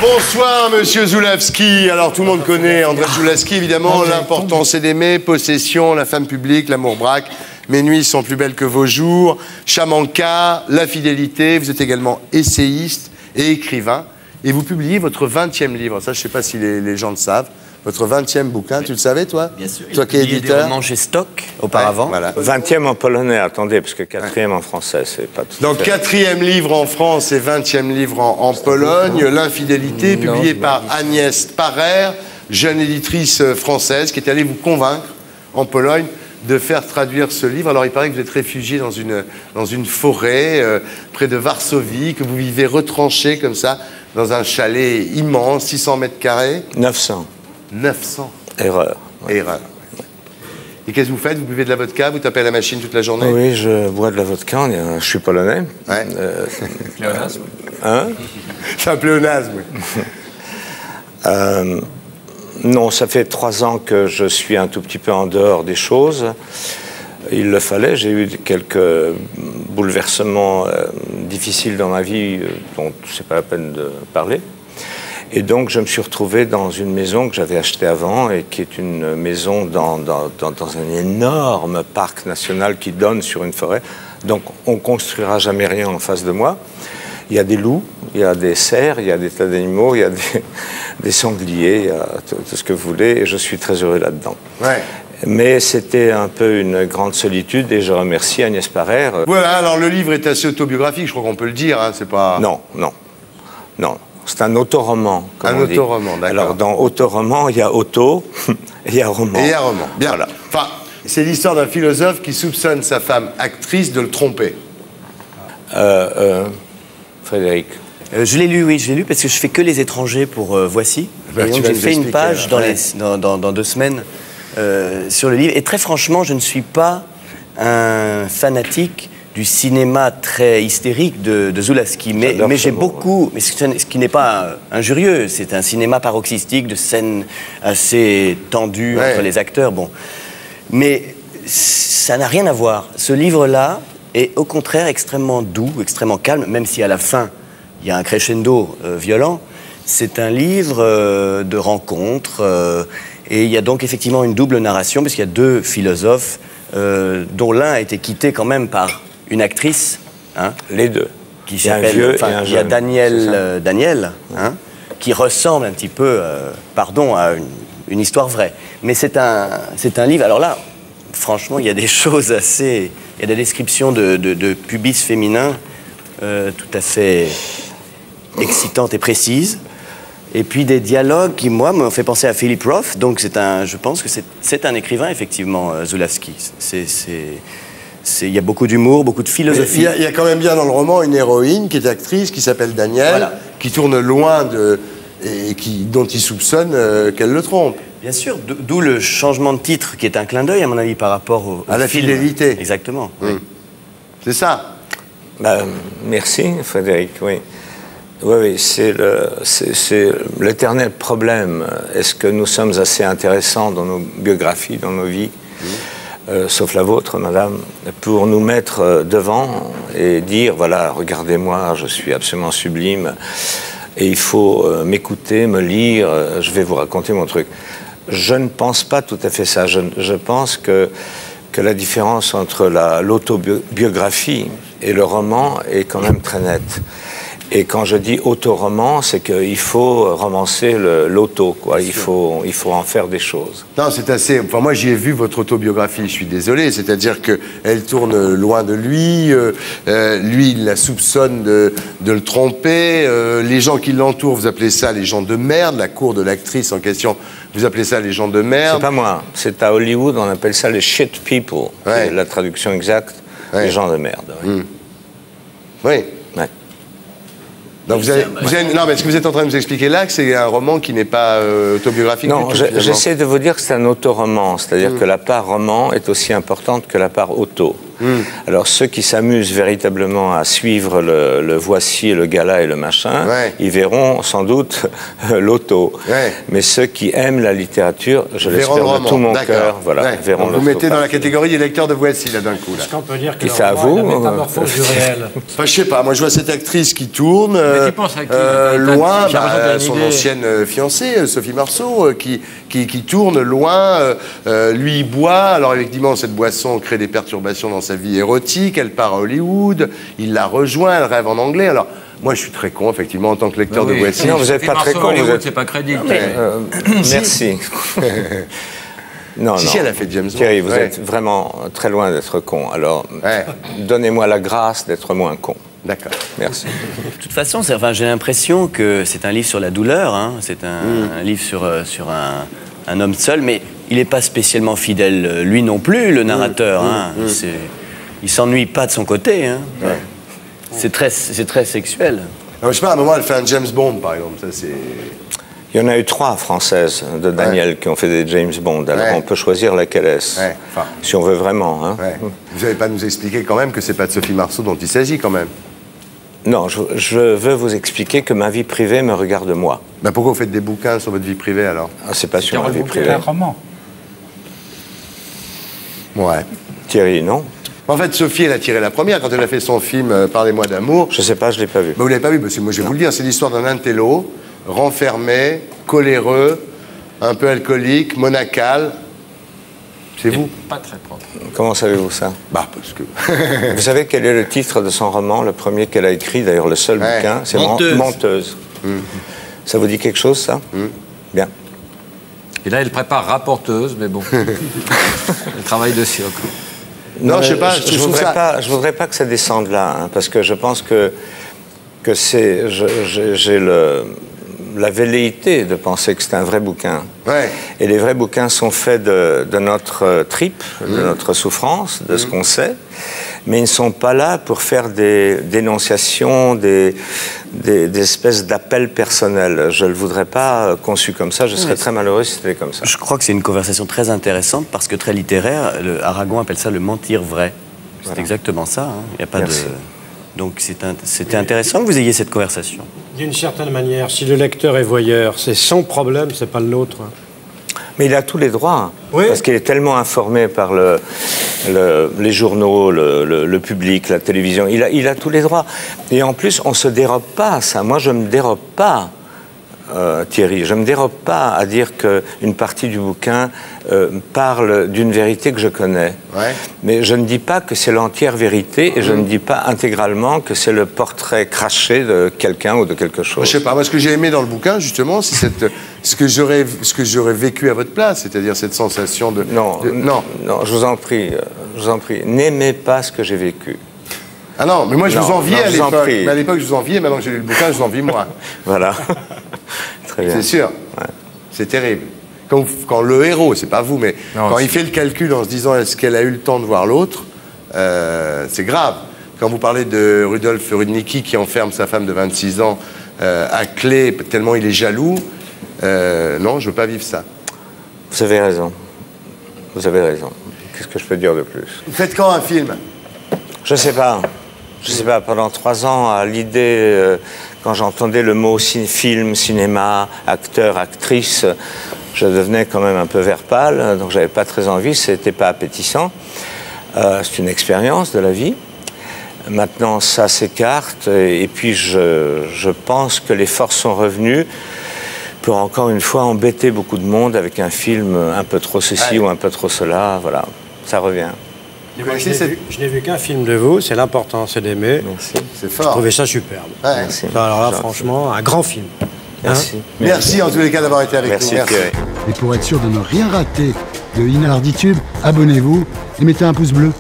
Bonsoir, monsieur Zulawski. Alors, tout le monde connaît André Zulawski, évidemment. L'important, c'est d'aimer, Possession, La femme publique, L'amour braque, Mes nuits sont plus belles que vos jours, Chamanka, La fidélité. Vous êtes également essayiste et écrivain. Et vous publiez votre 20e livre. Ça, je ne sais pas si les gens le savent. Votre 20e bouquin, tu le savais, toi? Bien sûr. Toi qui es éditeur. Des romans chez Stock, auparavant. Ouais, voilà. 20e en polonais, attendez, parce que 4e en français, c'est pas tout. Donc, 4e livre en France et 20e livre en Pologne, L'infidélité, publié par Agnès Parer, jeune éditrice française, qui est allée vous convaincre en Pologne de faire traduire ce livre. Alors, il paraît que vous êtes réfugié dans une forêt près de Varsovie, que vous vivez retranché comme ça, dans un chalet immense, 600 mètres carrés. 900. 900. Erreur. Ouais. Erreur. Et qu'est-ce que vous faites? Vous buvez de la vodka? Vous tapez à la machine toute la journée? Oui, je bois de la vodka. Je suis polonais. Ouais. Pléonasme. Hein? C'est un pléonasme, oui. Non, ça fait 3 ans que je suis un tout petit peu en dehors des choses. Il le fallait. J'ai eu quelques bouleversements difficiles dans ma vie dont c'est pas la peine de parler. Et donc, je me suis retrouvé dans une maison que j'avais achetée avant et qui est une maison dans un énorme parc national qui donne sur une forêt. Donc, on ne construira jamais rien en face de moi. Il y a des loups, il y a des cerfs, il y a des tas d'animaux, il y a des sangliers, il y a tout ce que vous voulez. Et je suis très heureux là-dedans. Ouais. Mais c'était un peu une grande solitude et je remercie Agnès Parer. Voilà, alors le livre est assez autobiographique, je crois qu'on peut le dire, hein, c'est pas... Non. C'est un autoroman, comme on dit. Un autoroman, d'accord. Alors, dans autoroman, il y a auto et il y a roman. Et il y a roman, bien. Voilà. Enfin, c'est l'histoire d'un philosophe qui soupçonne sa femme actrice de le tromper. Frédéric. Je l'ai lu, oui, je l'ai lu parce que je fais que les étrangers pour Voici. Bah, et donc j'ai fait une page dans 2 semaines sur le livre. Et très franchement, je ne suis pas un fanatique du cinéma très hystérique de Zulawski, mais j'ai beaucoup, mais ce qui n'est pas injurieux, c'est un cinéma paroxystique de scènes assez tendues entre les acteurs, bon. Mais ça n'a rien à voir. Ce livre-là est au contraire extrêmement doux, extrêmement calme, même si à la fin, il y a un crescendo violent. C'est un livre de rencontres, et il y a donc effectivement une double narration, parce qu'il y a 2 philosophes, dont l'un a été quitté quand même par une actrice, hein, les 2, qui s'appelle, il y a Daniel, hein, qui ressemble un petit peu, pardon, à une histoire vraie. Mais c'est un livre. Alors là, franchement, il y a des choses assez, il y a des descriptions de pubis féminins tout à fait excitantes et précises. Et puis des dialogues qui, moi, m'ont fait penser à Philip Roth. Donc je pense que c'est un écrivain, effectivement, Zulawski. Il y a beaucoup d'humour, beaucoup de philosophie. Il y a quand même bien dans le roman une héroïne qui est actrice, qui s'appelle Danielle, qui tourne loin et dont il soupçonne qu'elle le trompe. Bien sûr, d'où le changement de titre, qui est un clin d'œil, à mon avis, par rapport à la fidélité. Exactement. Oui. C'est ça. Merci, Frédéric, oui. Oui, c'est l'éternel problème. Est-ce que nous sommes assez intéressants dans nos biographies, dans nos vies, sauf la vôtre, madame, pour nous mettre devant et dire, voilà, regardez-moi, je suis absolument sublime, et il faut m'écouter, me lire, je vais vous raconter mon truc. Je ne pense pas tout à fait ça. Je pense que la différence entre l'autobiographie et le roman est quand même très nette. Et quand je dis autoroman, c'est qu'il faut romancer l'auto, quoi. Il faut en faire des choses. Non, c'est assez... Enfin, moi, j'y ai vu votre autobiographie, je suis désolé. C'est-à-dire qu'elle tourne loin de lui. Lui, il la soupçonne de le tromper. Les gens qui l'entourent, vous appelez ça les gens de merde. La cour de l'actrice en question, vous appelez ça les gens de merde. C'est pas moi. C'est à Hollywood, on appelle ça les shit people. Ouais. C'est la traduction exacte, les gens de merde. Oui. Oui. Donc non, mais ce que vous êtes en train de nous expliquer là, que c'est un roman qui n'est pas autobiographique. Non, j'essaie de vous dire que c'est un autoroman, c'est-à-dire que la part roman est aussi importante que la part auto. Alors ceux qui s'amusent véritablement à suivre le voici, le gala et le machin, ils verront sans doute l'auto. Mais ceux qui aiment la littérature, je l'espère de tout mon cœur, voilà, verront l'auto. Vous mettez dans la catégorie des lecteurs de voici, là, d'un coup. Est-ce qu'on peut dire que c'est à vous, la métamorphose du réel? Enfin, je sais pas, moi je vois cette actrice qui tourne loin, son ancienne fiancée, Sophie Marceau, qui tourne loin, lui il boit, alors effectivement cette boisson crée des perturbations dans sa vie érotique, elle part à Hollywood, il la rejoint, elle rêve en anglais, alors moi je suis très con effectivement en tant que lecteur de voici. Non, vous n'êtes pas très con, vous êtes... c'est pas crédible. Merci. Non, si, elle a fait James Bond. Thierry, vous êtes vraiment très loin d'être con. Alors, donnez-moi la grâce d'être moins con. D'accord. Merci. De toute façon, j'ai l'impression que c'est un livre sur la douleur. Hein. C'est un livre sur un homme seul, mais il n'est pas spécialement fidèle, lui non plus, le narrateur. Hein. Il s'ennuie pas de son côté. Hein. C'est très sexuel. Alors, je sais pas, à un moment, elle fait un James Bond, par exemple. Ça, c'est... Il y en a eu 3 françaises de Daniel qui ont fait des James Bond. Alors on peut choisir laquelle est-ce, si on veut vraiment. Hein. Vous n'allez pas nous expliquer quand même que c'est pas de Sophie Marceau dont il s'agit quand même? Non, je veux vous expliquer que ma vie privée me regarde moi. Ben pourquoi vous faites des bouquins sur votre vie privée alors? C'est pas sur ma vie privée. C'est un roman. Ouais. Thierry, non? En fait, Sophie, elle a tiré la première quand elle a fait son film Parlez-moi d'amour. Je sais pas, je l'ai pas vu. Ben, vous l'avez pas vu, parce que moi je vais vous le dire, c'est l'histoire d'un intello, renfermé, coléreux, un peu alcoolique, monacal. C'est vous? Pas très propre. Comment savez-vous ça? Bah, parce que... Vous savez quel est le titre de son roman, le premier qu'elle a écrit, d'ailleurs le seul bouquin? C'est Menteuse. Ça vous dit quelque chose, ça? Bien. Et là, elle prépare Rapporteuse, mais bon. Elle travaille dessus encore. Non, je sais pas. Je voudrais pas que ça descende là, hein, parce que je pense que c'est... J'ai la velléité de penser que c'est un vrai bouquin. Et les vrais bouquins sont faits de notre tripe, de notre souffrance, de ce qu'on sait, mais ils ne sont pas là pour faire des dénonciations, des espèces d'appels personnels. Je ne le voudrais pas conçu comme ça, je serais très malheureux si c'était comme ça. Je crois que c'est une conversation très intéressante parce que très littéraire. Aragon appelle ça le mentir vrai. C'est exactement ça. Hein. Il n'y a pas de... Donc c'était intéressant que vous ayez cette conversation. D'une certaine manière, si le lecteur est voyeur, c'est son problème, c'est pas le nôtre. Mais il a tous les droits, parce qu'il est tellement informé par les journaux, le public, la télévision. Il a tous les droits. Et en plus, on ne se dérobe pas à ça. Moi, je ne me dérobe pas, Thierry, je ne me dérobe pas à dire qu'une partie du bouquin parle d'une vérité que je connais. Mais je ne dis pas que c'est l'entière vérité et je ne dis pas intégralement que c'est le portrait craché de quelqu'un ou de quelque chose. Je sais pas, moi ce que j'ai aimé dans le bouquin, justement, c'est ce que j'aurais vécu à votre place, c'est-à-dire cette sensation de... Non, je vous en prie, n'aimez pas ce que j'ai vécu. Ah non, mais moi je vous enviais à l'époque. Mais à l'époque je vous enviais, maintenant que j'ai lu le bouquin, je vous envie moi. Voilà. Très bien. C'est sûr. C'est terrible. Quand le héros, c'est pas vous, mais quand il fait le calcul en se disant est-ce qu'elle a eu le temps de voir l'autre, c'est grave. Quand vous parlez de Rudolf Rudnicki qui enferme sa femme de 26 ans à clé tellement il est jaloux, non, je veux pas vivre ça. Vous avez raison. Vous avez raison. Qu'est-ce que je peux dire de plus? Vous faites quand un film? Je sais pas. Je sais pas, pendant 3 ans, à l'idée, quand j'entendais le mot film, cinéma, acteur, actrice, je devenais quand même un peu vert pâle, donc j'avais pas très envie, c'était pas appétissant. C'est une expérience de la vie. Maintenant, ça s'écarte, et puis je pense que les forces sont revenues pour encore une fois embêter beaucoup de monde avec un film un peu trop ceci ou un peu trop cela, voilà, ça revient. Je n'ai vu qu'un film de vous, c'est l'important, c'est d'aimer. Merci. C'est fort. J'ai trouvé ça superbe. Merci. Alors là, franchement, un grand film. Merci. Merci en tous les cas d'avoir été avec nous. Merci. Et pour être sûr de ne rien rater de Inarditube, abonnez-vous et mettez un pouce bleu.